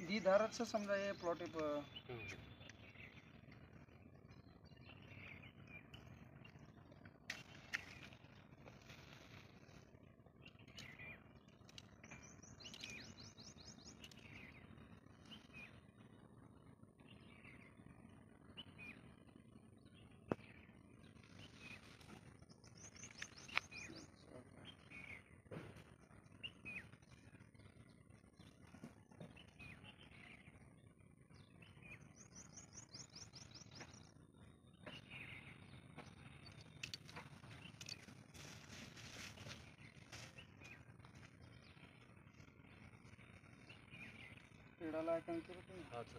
दी धाराचं समजा हे प्लॉट पेड़ाला काय करत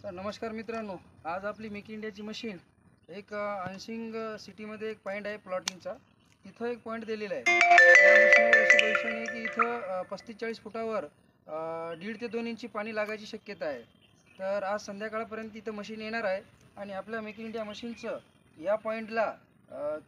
तर नमस्कार मित्रांनो, आज आपली मेक इंडियाची मशीन एक अनसिंग सिटीमध्ये एक पॉईंट आहे प्लॉटिंगचा. इथं एक पॉईंट दिलेला आहे. या मशीनवर अशी पोझिशन आहे की इथं 35-40 फुटावर 1.5 ते 2 इंची पाणी लागायची शक्यता आहे. तर आज संध्याकाळपर्यंत इथं मशीन येणार आहे आणि आपल्या मेक इंडिया मशीनचं या पॉईंटला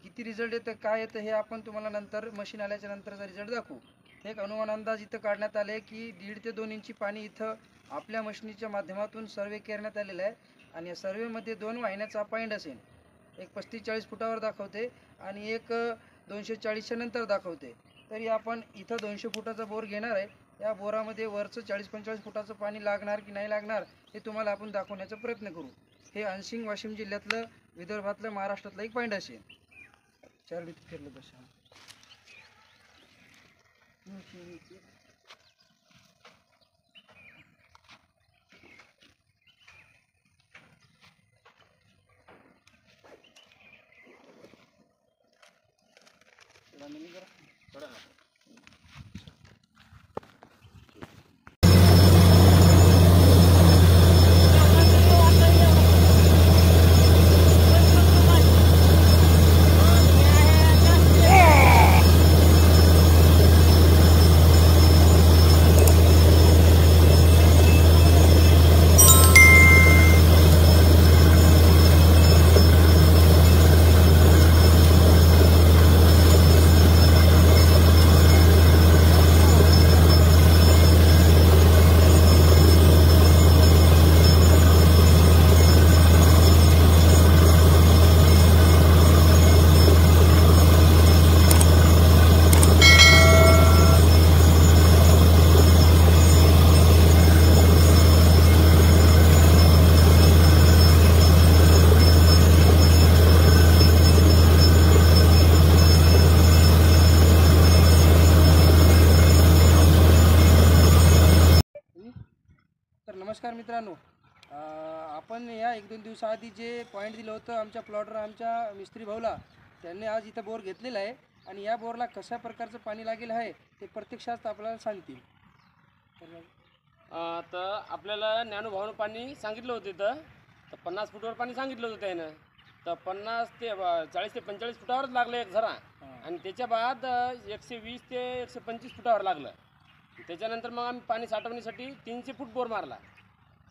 किती रिझल्ट येतं काय येतं हे आपण तुम्हाला नंतर मशीन आल्याच्या नंतरचा रिझल्ट दाखवू. एक अनुमान अंदाज इथं काढण्यात आले की 1.5 ते 2 इंची पाणी इथं आपल्या मशीनीच्या माध्यमातून सर्वे करण्यात आलेला आहे. आणि या सर्वेमध्ये 2 वाहिन्याचा पॉईंट असेल. एक 35-40 फुटावर दाखवते आणि एक 240च्या नंतर दाखवते. तरी आपण इथं 200 फुटाचा बोर घेणार आहे. या बोरामध्ये वरचं 40-45 फुटाचं पाणी लागणार की नाही लागणार हे तुम्हाला आपण दाखवण्याचा प्रयत्न करू. हे अनसिंग वाशिम जिल्ह्यातलं, विदर्भातलं, महाराष्ट्रातलं एक पॉईंट असेल. 4 लिटर फिरलं तसं नमस्कार मित्रांनो, आपण या 1-2 दिवसाआधी जे पॉईंट दिलं होतं आमच्या प्लॉटवर आमच्या मिस्त्री भाऊला, त्यांनी आज इथं बोर घेतलेला आहे आणि या बोरला कशा प्रकारचं पाणी लागेल आहे ते प्रत्यक्षात आपल्याला सांगतील. तर आपल्याला ज्ञानूभाऊनं पाणी सांगितलं होतं इथं, तर 50 फुटावर पाणी सांगितलं होतं त्यानं. तर 50 ते 40 ते 45 फुटावरच लागलं एक झरा आणि त्याच्या बाद 120 ते 125 फुटावर लागलं. त्याच्यानंतर मग आम्ही पाणी साठवण्यासाठी 300 फूट बोर मारला.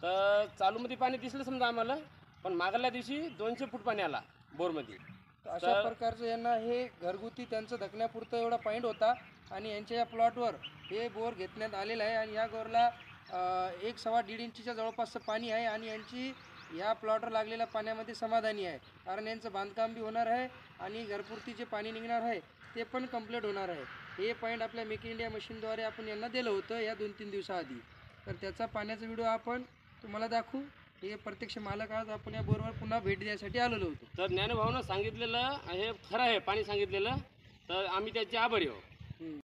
तर चालूमध्ये पाणी दिसलं समजा आम्हाला, पण मागल्या दिवशी 200 फूट पाणी आला बोरमध्ये. अशा प्रकारचं यांना हे घरगुती त्यांचं धकण्यापुरतं एवढा पॉईंट होता आणि यांच्या या प्लॉटवर हे बोर घेतण्यात आलेलं आहे. आणि या बोरला 1-1.25 इंचीच्या जवळपासचं पाणी आहे आणि यांची या प्लॉटवर लागलेल्या पाण्यामध्ये समाधानी आहे. कारण यांचं बांधकाम बी होणार आहे आणि घरपुरती जे पाणी निघणार आहे ते पण कंप्लीट होणार आहे. हे पॉईंट आपल्या मेक इंडिया मशीनद्वारे आपण यांना दिलं होतं या 2-3 दिवसाआधी. तर त्याचा पाण्याचा व्हिडिओ आपण तुम्हाला दाखवू. हे प्रत्यक्ष मालक आज आपण या बोरवर पुन्हा भेट द्यायसाठी आलेलो होतो. तर ज्ञानूभाऊनं सांगितलेलं हे खरं आहे, पाणी सांगितलेलं, तर आम्ही त्याचे आभारी आहोत.